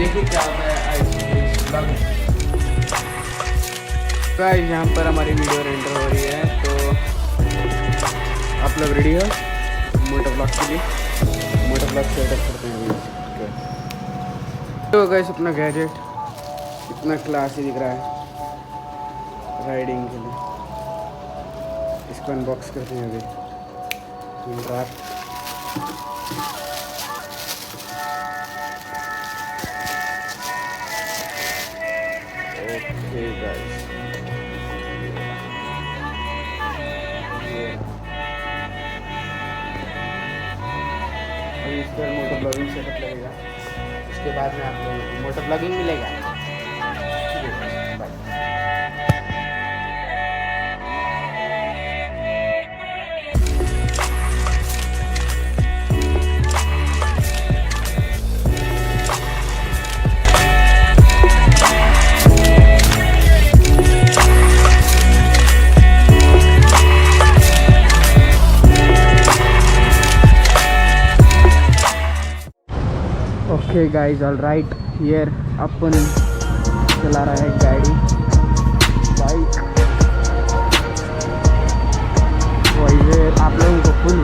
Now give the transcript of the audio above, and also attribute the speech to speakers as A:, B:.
A: देखिए क्या होता है इस ब्लॉग में। गाइस यहाँ पर हमारी वीडियो रेंडर हो रही है, तो आप लोग रेडी हो मोटो ब्लॉग के लिए? मोटो ब्लॉग सेटअप करते हैं अभी। तो गाइस अपना गैजेट इतना क्लासी दिख रहा है राइडिंग के लिए, इसको अनबॉक्स करते हैं अभी रात। ओके गाइस, अभी इस पर मोटो ब्लॉगिंग सेटअप लगेगा, उसके बाद में आपको मोटो ब्लॉगिंग मिलेगा। Okay guys, all right, here अपन चला रहा है गाड़ी बाइक। वैसे आप लोगों को फुल